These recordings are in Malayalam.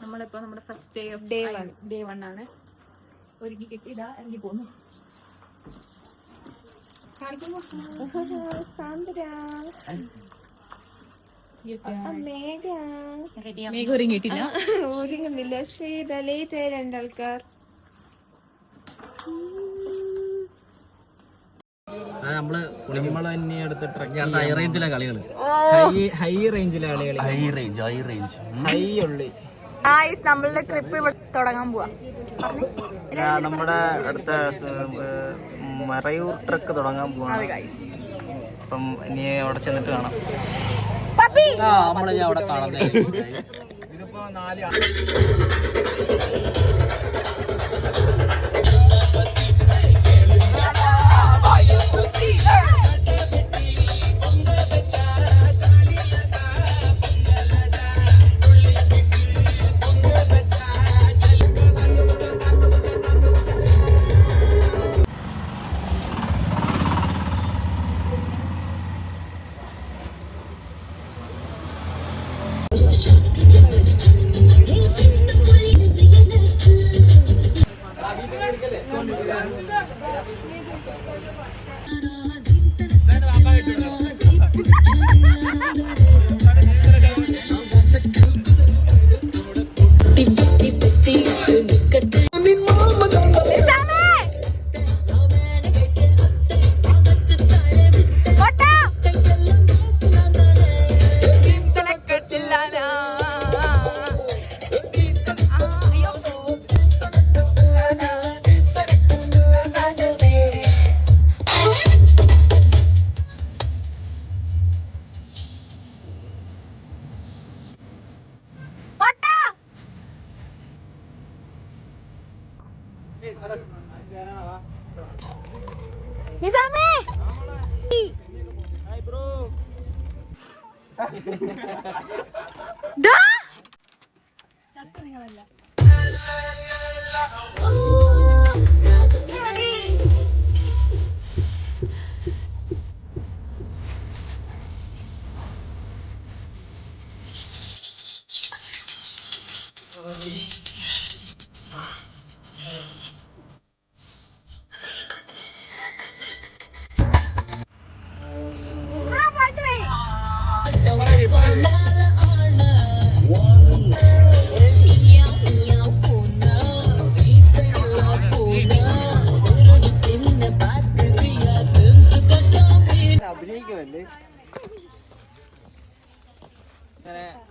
നമ്മളിപ്പോ നമ്മുടെ ഫസ്റ്റ് ഡേ 1 ആണ്. ഒരുങ്ങി കിട്ടി ഇതാ ഇറങ്ങി പോന്നു. മേഘ ഒരുങ്ങിയിട്ടില്ല, ഒരുങ്ങുന്നില്ല. ശ്വേത ലേറ്റ് ആയി രണ്ടാൾക്കാർ. നമ്മള് തന്നെ എടുത്തിട്ട് ഹൈ റേഞ്ചിലെ കളികള്, ഹൈ റേഞ്ചിലെ കളികൾ, ഹൈ ഉള്ളി. നമ്മളുടെ ട്രിപ്പ് ഇവിടെ തുടങ്ങാൻ പോവാ. നമ്മുടെ അടുത്ത മറയൂർ ട്രക്ക് തുടങ്ങാൻ പോവാണ്. അപ്പം ഇനി അവിടെ ചെന്നിട്ട് കാണാം. നമ്മള് അവിടെ കാണുന്നത് ഇതിപ്പോ 4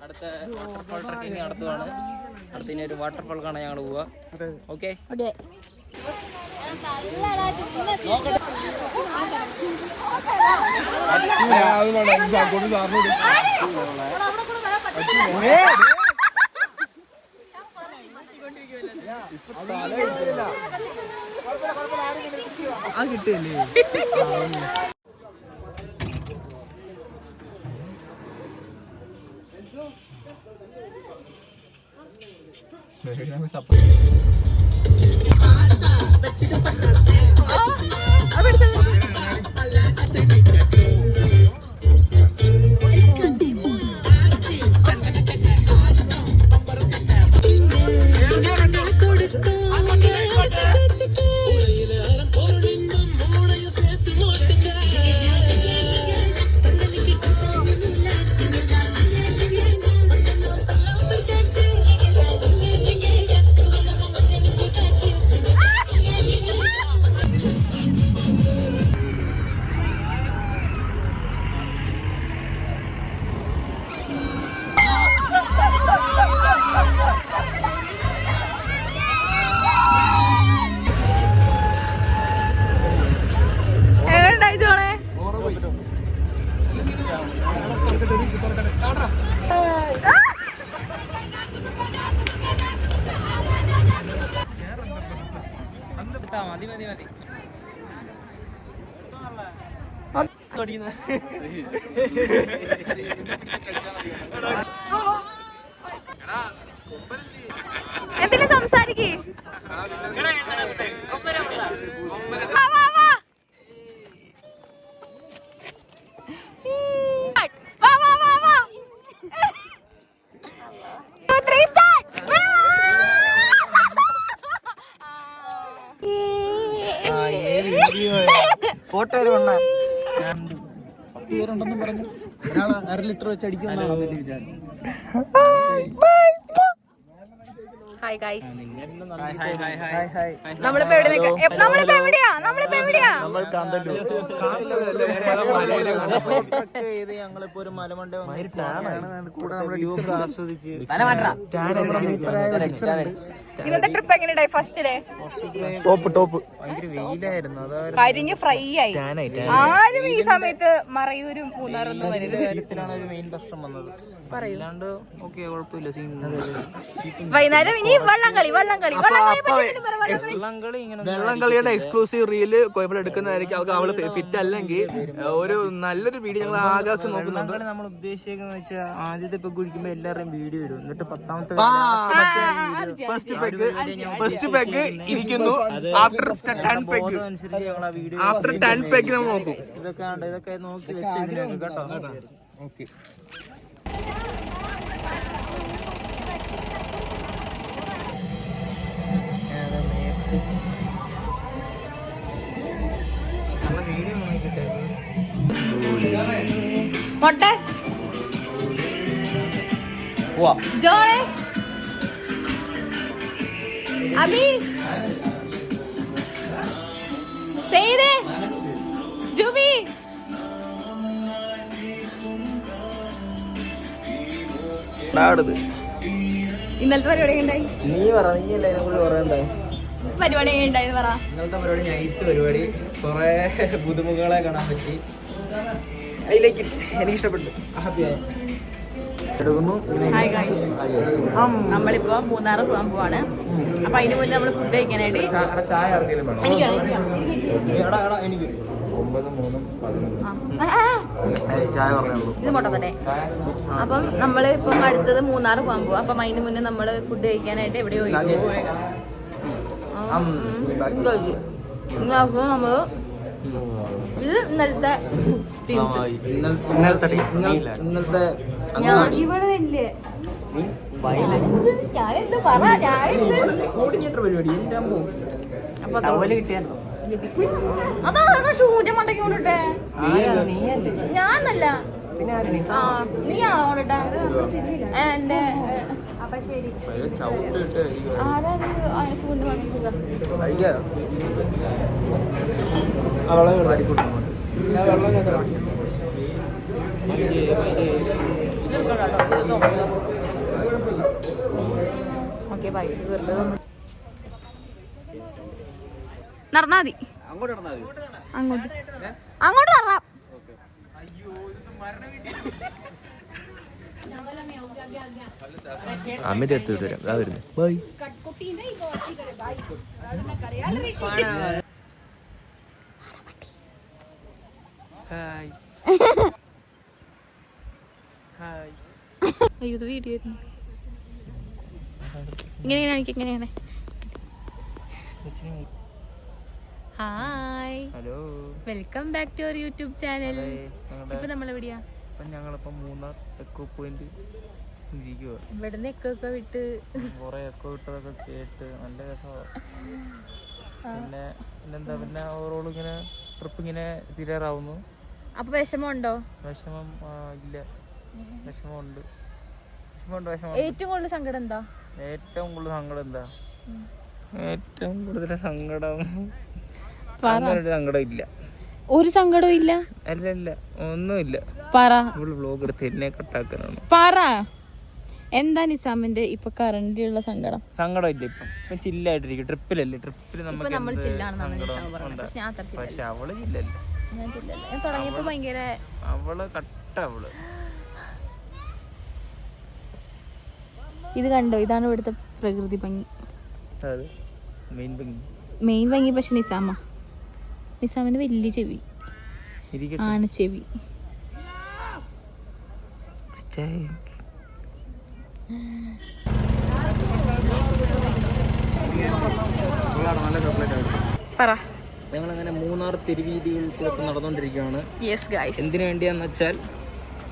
അടുത്ത വാട്ടർഫോൾ ട്രക്കിങ് നടത്തുവാണ്. അടുത്ത ഒരു വാട്ടർഫോൾ കാണാൻ ഞങ്ങൾ പോവാ. ഓക്കെ, കിട്ടിയല്ലേ. മതി മതി മതി. എന്തിനാ സംസാരിക്കേ? ഫോട്ടോ പേരുണ്ടെന്നും പറഞ്ഞു ഒരാള് 1/2 ലിറ്റർ വെച്ച് അടിക്കുമെന്നാണ് എന്റെ വിചാരം. Hi guys, hi. നമ്മളിപ്പോ എവിടെയാ ഞങ്ങളിപ്പോ ഒരു മലമണ്ട ആസ്വദിച്ച് ഇന്നത്തെ ട്രിപ്പ് എങ്ങനെയുണ്ടായി? ഫസ്റ്റ് ഡേ ടോപ്പ് ഭയങ്കര വെയിലായിരുന്നു. അതായത് കരിഞ്ഞ് ഫ്രൈ ആയി. ആരും ഈ സമയത്ത് മറയൂരും മൂന്നാറൊന്നും വരില്ല. കാര്യത്തിലാണ് ഒരു മെയിൻ പ്രശ്നം വന്നത്. അല്ലാണ്ട് ഓക്കെ, കുഴപ്പമില്ല. വൈകുന്നേരം ഇനി വള്ളംകളി ഇങ്ങനെ വെള്ളംകളിയുടെ എക്സ്ക്ലൂസീവ് റീല് കോയപ്പോൾ എടുക്കുന്നതായിരിക്കും. അവർക്ക് അവള് ഫിറ്റ് അല്ലെങ്കിൽ ഒരു നല്ലൊരു വീഡിയോ ഞങ്ങൾ ആകാശം നോക്കുന്നുണ്ട്. നമ്മൾ ഉദ്ദേശിക്കുന്നത് വെച്ചാൽ ആദ്യത്തെ പെഗ് കുടിക്കുമ്പോ എല്ലാവരുടെയും വീഡിയോ ഇടും. എന്നിട്ട് 10ാമത്തെ ഫസ്റ്റ് പെഗ് ഇരിക്കുന്നു. ആഫ്റ്റർ 10 പെഗ് നമ്മൾ നോക്കും. ഇതൊക്കെ നോക്കി വെച്ച് കേട്ടോ. ഓക്കെ, മോട്ടെ ജോണേ അബി സെയ്ദേ ജുബി ഇന്നലത്തെ പരിപാടി ഉണ്ടായി. നീയല്ലേ അതിനെക്കുറിച്ച് പറയണ്ടേ? പരിപാടി എങ്ങനെ ഉണ്ടായിരുന്നു പറ. ഇന്നലത്തെ പരിപാടി നൈസ് പരിപാടി. കുറെ പുതുമുഖങ്ങളെ കാണാൻ പറ്റി. അതിലേക്ക് എനിക്ക് ഇഷ്ടപ്പെട്ടു. ഹാപ്പിയായി. ഹായ് ഗൈസ്, നമ്മളിപ്പോ മൂന്നാറ് പോകാൻ പോവാണ്. അപ്പൊ അതിന് മുന്നേ നമ്മള് ഫുഡ് കഴിക്കാനായിട്ട് ഇത് മുട്ട തന്നെ. അപ്പം നമ്മള് ഇപ്പം അടുത്തത് മൂന്നാറ് പോകാൻ പോവാ. അപ്പം അതിന് മുന്നേ നമ്മള് ഫുഡ് കഴിക്കാനായിട്ട് എവിടെയോ നമ്മള് ഇത് ഇന്നലത്തെ ഞാനെന്ത് പറ അതാ ഷൂന്റെ മണ്ടയ്ക്ക് കൊണ്ടിട്ടെ. ഞാനല്ല, നീയാണോ കൊണ്ടിട്ടെ? എന്റെ ആരാ ഷൂന്റെ മണ്ടയ്ക്ക്? Okay bye. നടന്നാ മതി, അങ്ങോട്ട് നടന്നാം. അമിത എടുത്തിട്ട് വരാം. അതാ വരുന്നത്. ബൈ. Hi hi. അയ്യോ ഇത് വീഡിയോ ഇങ്ങനെയാണ്. എനിക്ക് എങ്ങനെയാണ്? Hi, hello, welcome back to our YouTube channel. ഇപ്പൊ നമ്മളെവിടെയാ? ഞങ്ങളിപ്പോ മൂന്നാർ എക്കോ പോയിന്റ് ഇരിക്കുക. ഇവിടുന്ന് എക്കൊക്കെ വിട്ട് കൊറേ എക്കോ വിട്ടതൊക്കെ കേട്ട് നല്ല രസമാണ്. പിന്നെ ഓവറോൾ ഇങ്ങനെ ട്രിപ്പ് ഇങ്ങനെ തീരാറാവുന്നു. അപ്പൊ വിഷമമുണ്ടോ? വിഷമം ഇല്ല, വിഷമമുണ്ട്. ഏറ്റവും കൂടുതൽ സങ്കടം എന്താ? ഏറ്റവും കൂടുതൽ സങ്കടം സങ്കടം ഇല്ല. ഒരു സങ്കടവും ഇല്ല. അല്ല ഒന്നുമില്ല. പറ. വ്ലോഗ് എടുത്ത് എന്നെ കട്ടാക്കാനാണ്. പറ, എന്താ നിസാമിന്റെ ഇപ്പൊ കറന്റിലുള്ള സങ്കടം? സങ്കടം ഇല്ല. ഇപ്പം ചില്ലായിട്ടിരിക്കും. ട്രിപ്പിലല്ലേ, ട്രിപ്പിൽ നമുക്ക് പക്ഷെ അവള് ചില്ലല്ലേ. തുടങ്ങിയപ്പോ ഭയങ്കര അവള് കട്ട. അവള് ഇത് കണ്ടോ, ഇതാണ് ഇവിടുത്തെ പ്രകൃതി ഭംഗി, മെയിൻ ഭംഗി. പക്ഷെ നിസാമിന്റെ വലിയ ചെവി, ആനച്ചെവി. പറ. ഞങ്ങളങ്ങനെ മൂന്നാർ തെരുവീതികളിൽ നടന്നുകൊണ്ടിരിക്കുകയാണ്. Yes guys. എന്തിനു വേണ്ടിയാന്ന് വെച്ചാൽ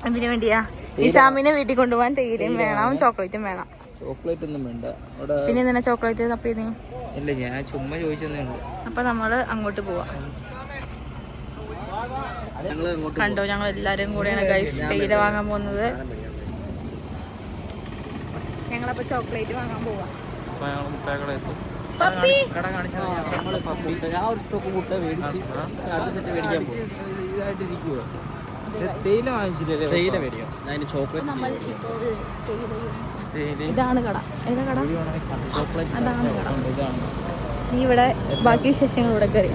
എന്തിനു വേണ്ടിയാ? നിസാമിനെ വീട്ടിൽ കൊണ്ടുപോകാൻ തേയിലയും വേണം, ചോക്ലേറ്റും വേണം. ചോക്ലേറ്റ് ഒന്നും വേണ്ട അവിടെ. പിന്നെ എന്തിനാ ചോക്ലേറ്റ് തപ്പി നീ? ഇല്ല, ഞാൻ ചുമ്മാ ചോദിച്ചതേ ഉള്ളൂ. അപ്പൊ നമ്മള് അങ്ങോട്ട് പോവാം. ഞങ്ങൾ അങ്ങോട്ട് കണ്ടോ, ഞങ്ങൾ എല്ലാരും കൂടെയാണ് ഗൈസ് തേയില വാങ്ങാൻ പോകുന്നത്. ഞങ്ങളപ്പോ ചോക്ലേറ്റ് വാങ്ങാൻ പോവാം. പപ്പി കട കാണിച്ചാൽ നമ്മൾ ഞാൻ ഒരു സ്റ്റോക്ക് മുട്ട മേടിച്ച് അടുത്ത സെറ്റ് മേടിക്കാൻ പോകും. ഇതായിട്ടിരിക്കുവോ? തേയില വാങ്ങിച്ചില്ലേ? തേയില മേടിക്കാം. ഞാൻ ചോക്ലേറ്റ് നമ്മൾ ഇപ്പോൾ ഇതാണ് കട. ഏതാ കട? ചോക്ലേറ്റ് അതാണ് കട. ഇതാണ്. നീ ഇവിടെ ബാക്കി വിശേഷങ്ങൾ ഇവിടെ കയറി.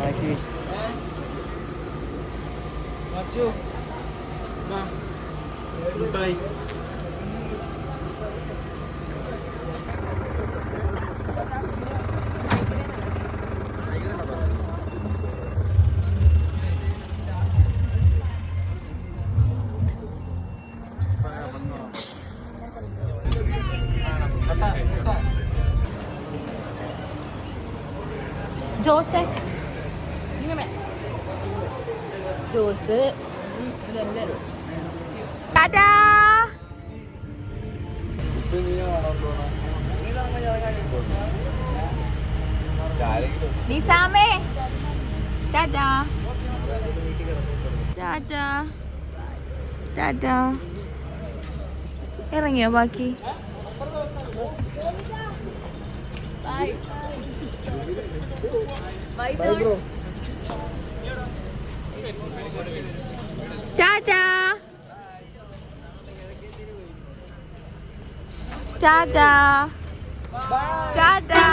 ജോസ് ജോസ് ടാറ്റാ. നിസാമേ ടാറ്റാ ടാറ്റാ ടാറ്റാ. ഇറങ്ങിയോ ബാക്കി? Bye bye Tata Tata Tata.